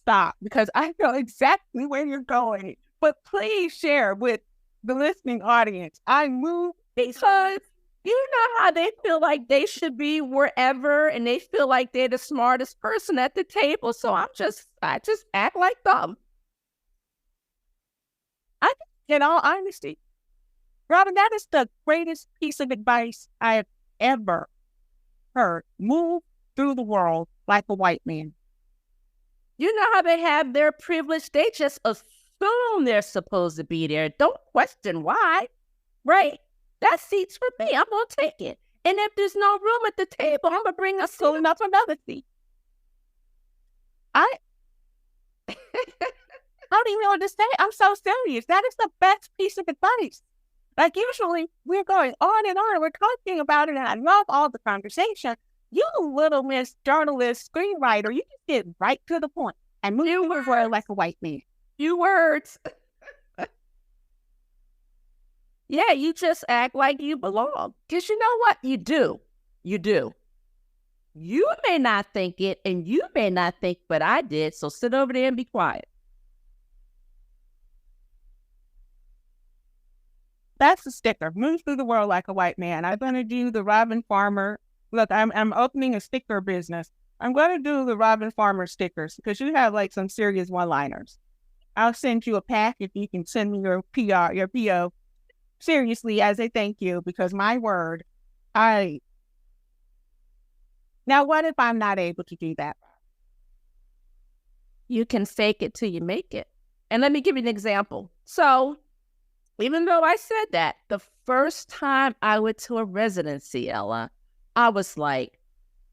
Stop, because I know exactly where you're going. But please share with the listening audience. I move because you know how they feel like they should be wherever, and they feel like they're the smartest person at the table. So I just act like them. In all honesty, Robin, that is the greatest piece of advice I have ever heard. Move through the world like a white man. You know how they have their privilege? They just assume they're supposed to be there. Don't question why, right? That seat's for me. I'm going to take it. And if there's no room at the table, I'm going to bring a seat enough another seat. I don't even understand. I'm so serious. That is the best piece of advice. Like usually we're going on and on. We're talking about it and I love all the conversation. You little miss journalist, screenwriter, you just get right to the point and move through the world like a white man. Few words. Yeah, you just act like you belong. Because you know what? You do. You do. You may not think it, and you may not think, but I did. So sit over there and be quiet. That's the sticker. Move through the world like a white man. I'm going to do the Robin Farmer. Look, I'm opening a sticker business. I'm going to do the Robin Farmer stickers because you have like some serious one-liners. I'll send you a pack if you can send me your PO, seriously as a thank you because my word, now what if I'm not able to do that? You can fake it till you make it. And let me give you an example. So even though I said that, the first time I went to a residency, Ella, I was like,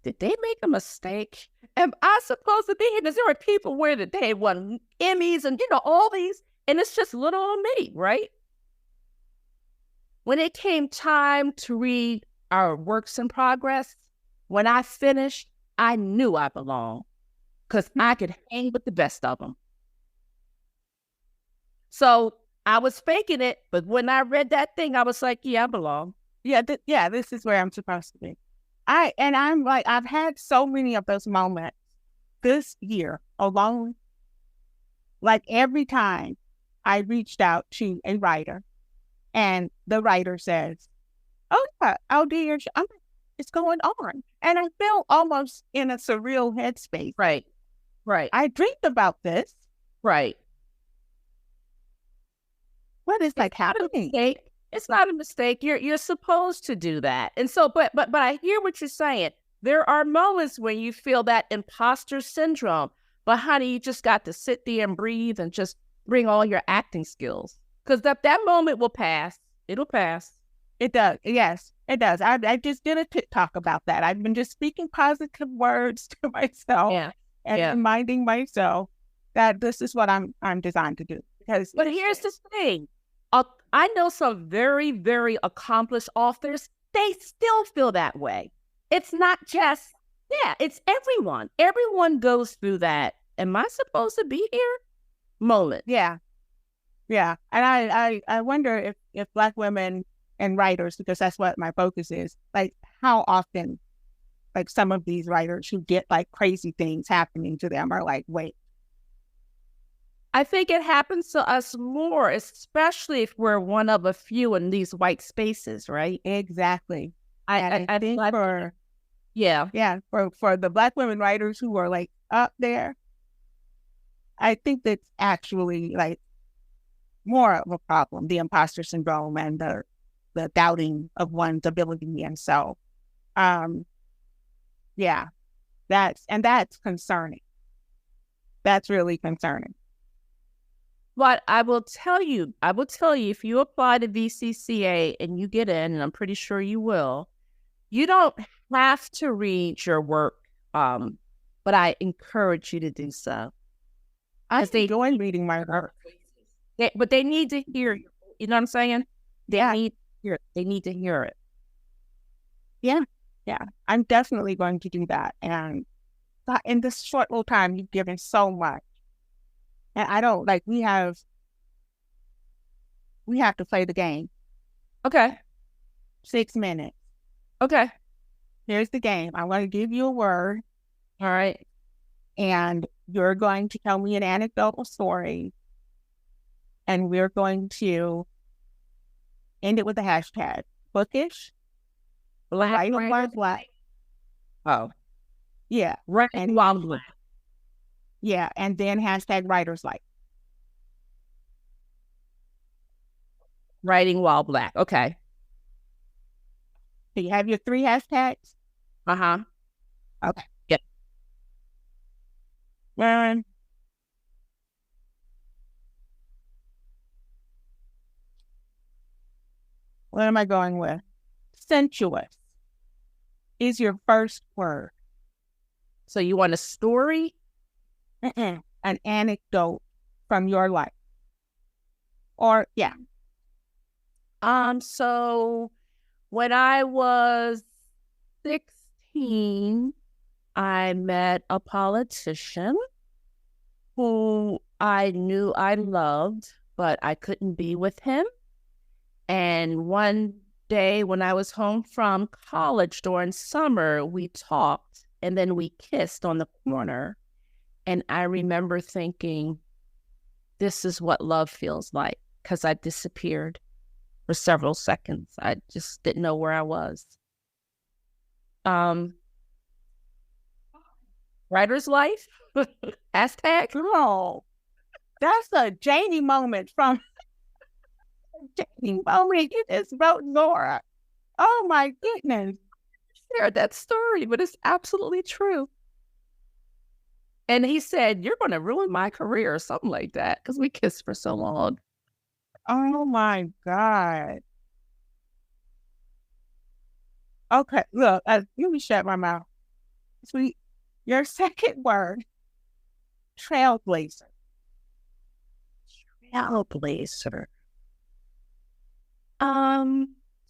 did they make a mistake? Am I supposed to be here? Because there were people where they won Emmys and, all these, and it's just little on me, right? When it came time to read our works in progress, when I finished, I knew I belonged because I could hang with the best of them. So I was faking it, but when I read that thing, I was like, yeah, I belong. Yeah, this is where I'm supposed to be. I'm like, I've had so many of those moments this year alone. Like every time I reached out to a writer and the writer says, oh, yeah, oh dear, it's going on. And I feel almost in a surreal headspace. Right. I dreamed about this. Right. What is like happening? It's not a mistake. You're supposed to do that. And so, but I hear what you're saying. There are moments when you feel that imposter syndrome, but honey, you just got to sit there and breathe and just bring all your acting skills. Because that moment will pass. It'll pass. It does. Yes, it does. I just did a TikTok about that. I've been just speaking positive words to myself and reminding myself that this is what I'm designed to do. But here's the thing. I know some very, very accomplished authors. They still feel that way. It's not just, it's everyone. Everyone goes through that. Am I supposed to be here? Moment. Yeah. And I wonder if Black women and writers, because that's what my focus is, like how often like some of these writers who get like crazy things happening to them are like, wait. I think it happens to us more, especially if we're one of a few in these white spaces, right? Exactly. I think for the Black women writers who are like up there, I think that's actually like more of a problem, the imposter syndrome and the doubting of one's ability. And so, that's concerning. That's really concerning. But I will tell you, if you apply to VCCA and you get in, and I'm pretty sure you will, you don't have to read your work, but I encourage you to do so. I enjoy reading my work. But they need to hear you. You know what I'm saying? They need to hear it. Yeah. I'm definitely going to do that. And in this short little time, you've given so much. And I don't we have to play the game. Okay. 6 minutes. Okay. Here's the game. I'm going to give you a word. All right. And you're going to tell me an anecdotal story. And we're going to end it with a hashtag. Bookish. Black. Oh. Yeah. Right. And wild black. Yeah, and then hashtag writers like. Writing while Black. Okay. Do you have your 3 hashtags? Uh-huh. Okay. Yep. What am I going with? Sensuous is your first word. So you want a story? An anecdote from your life. Or, yeah. So when I was 16, 18, I met a politician who I knew I loved, but I couldn't be with him. And one day when I was home from college during summer, we talked and then we kissed on the corner. And I remember thinking, this is what love feels like, because I disappeared for several seconds. I just didn't know where I was. Writer's life? Hashtag? Girl, that's a Janie moment from Janie moment. You just wrote Nora. Oh my goodness. Shared that story, but it's absolutely true. And he said, you're going to ruin my career or something like that, because we kissed for so long. Oh my God. Okay, look, let me shut my mouth. Sweet. Your second word, trailblazer. Trailblazer.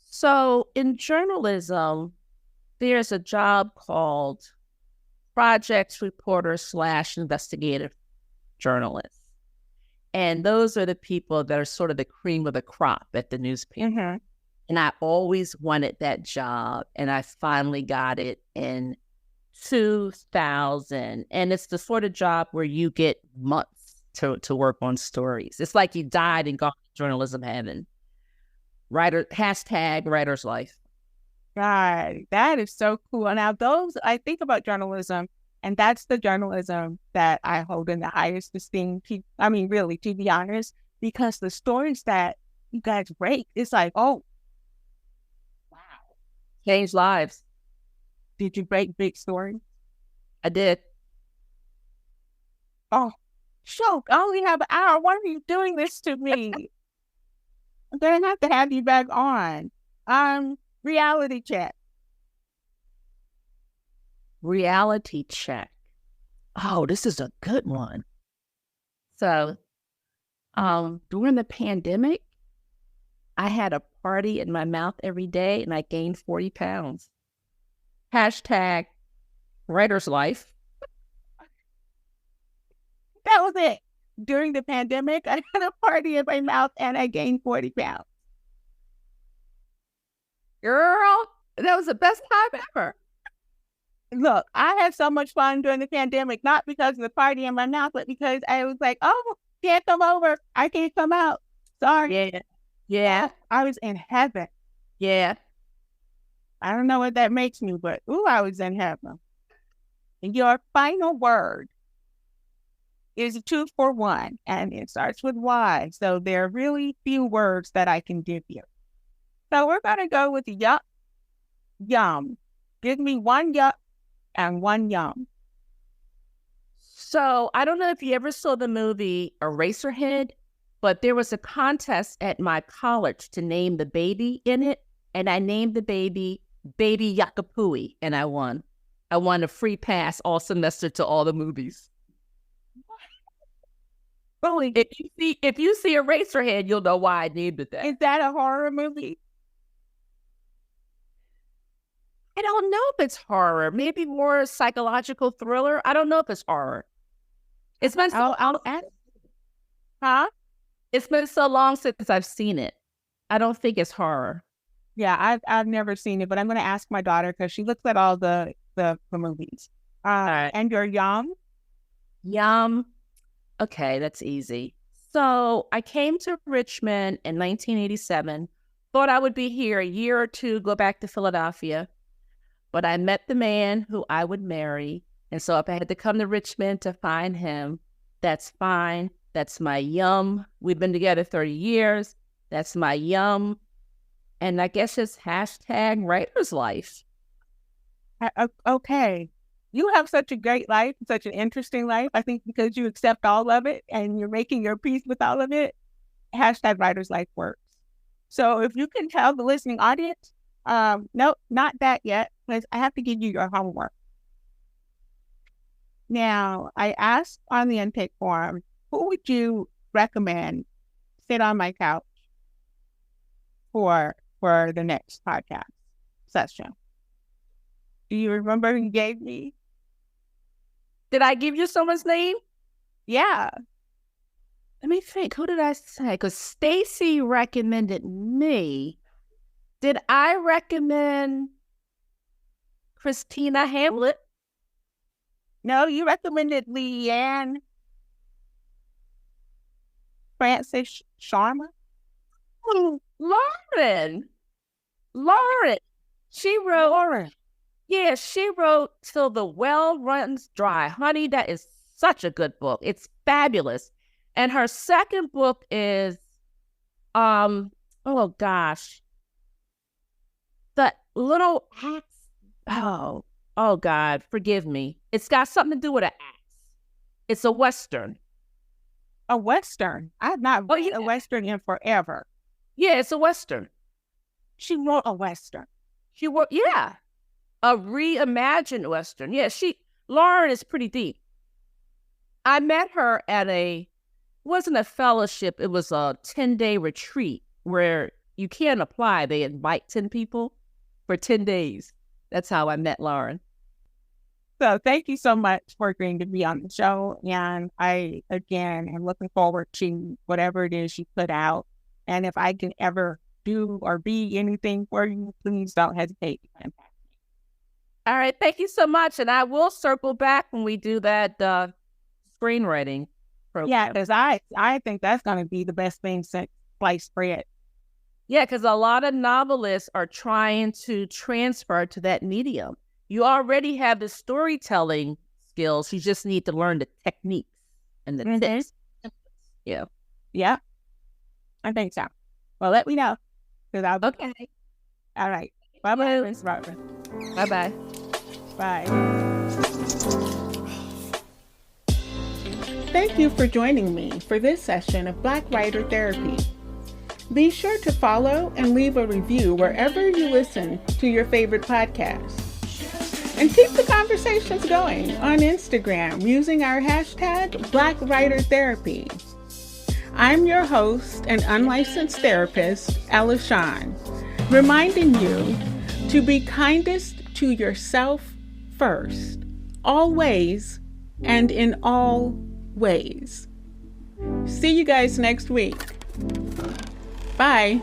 So in journalism, there's a job called projects reporter / investigative journalist. And those are the people that are sort of the cream of the crop at the newspaper. Mm-hmm. And I always wanted that job. And I finally got it in 2000. And it's the sort of job where you get months to work on stories. It's like you died and gone to journalism heaven. Hashtag writer's life. God, that is so cool. Now, I think about journalism, and that's the journalism that I hold in the highest esteem. Really, to be honest, because the stories that you guys break, it's like, oh, wow. Changed lives. Did you break big stories? I did. Oh, shoot, I only have an hour. Why are you doing this to me? I'm going to have you back on. Reality check. Reality check. Oh, this is a good one. So, during the pandemic, I had a party in my mouth every day and I gained 40 pounds. Hashtag writer's life. That was it. During the pandemic, I had a party in my mouth and I gained 40 pounds. Girl, that was the best time ever. Look, I had so much fun during the pandemic, not because of the party in my mouth, but because I was like, oh, can't come over. I can't come out. Sorry. Yeah. Yeah. I was in heaven. Yeah. I don't know what that makes me, but I was in heaven. And your final word is a 2 for 1, and it starts with Y. So there are really few words that I can give you. So we're going to go with yup, yum. Give me one yup and one yum. So I don't know if you ever saw the movie Eraserhead, but there was a contest at my college to name the baby in it. And I named the baby Yakapui, and I won. I won a free pass all semester to all the movies. Really? If you see Eraserhead, you'll know why I named it that. Is that a horror movie? I don't know if it's horror. Maybe more psychological thriller. I don't know if it's horror. It's been I'll ask. Huh? It's been so long since I've seen it. I don't think it's horror. Yeah, I've never seen it, but I'm going to ask my daughter because she looks at all the movies. Right. And you're yum? Yum. Okay, that's easy. So I came to Richmond in 1987. Thought I would be here a year or two, go back to Philadelphia. But I met the man who I would marry. And so if I had to come to Richmond to find him, that's fine. That's my yum. We've been together 30 years. That's my yum. And I guess it's hashtag writer's life. Okay. You have such a great life, such an interesting life. I think because you accept all of it and you're making your peace with all of it, hashtag writer's life works. So if you can tell the listening audience, no, not that yet, because I have to give you your homework. Now, I asked on the intake form, who would you recommend sit on my couch for the next podcast session? Do you remember who you gave me? Did I give you someone's name? Yeah. Let me think. Who did I say? Because Stacy recommended me. Did I recommend Christina Hamlet? No, you recommended Leanne Francis Sharma. Lauren. She wrote. Lauren. Yeah, she wrote Till the Well Runs Dry. Honey, that is such a good book. It's fabulous. And her second book is, oh gosh, The Little Axe. Oh God, forgive me. It's got something to do with an axe. It's a Western. A Western. I've not read a Western in forever. Yeah, it's a Western. She wrote a Western. She wrote, yeah, a reimagined Western. Yeah, Lauren is pretty deep. I met her at wasn't a fellowship, it was a 10-day retreat where you can't apply. They invite 10 people for 10 days. That's how I met Lauren. So thank you so much for agreeing to be on the show. And I, again, am looking forward to whatever it is you put out. And if I can ever do or be anything for you, please don't hesitate to contact me. All right. Thank you so much. And I will circle back when we do that screenwriting program. Yeah, because I think that's going to be the best thing since sliced bread. Yeah, because a lot of novelists are trying to transfer to that medium. You already have the storytelling skills. You just need to learn the techniques and the tips. Yeah. Yeah. I think so. Well, let me know. Okay. All right. Bye-bye, Miss Barbara. Bye-bye. Bye. Thank you for joining me for this session of Black Writer Therapy. Be sure to follow and leave a review wherever you listen to your favorite podcast. And keep the conversations going on Instagram using our hashtag Black Writer Therapy. I'm your host and unlicensed therapist, Ella Shawn, reminding you to be kindest to yourself first, always and in all ways. See you guys next week. Bye.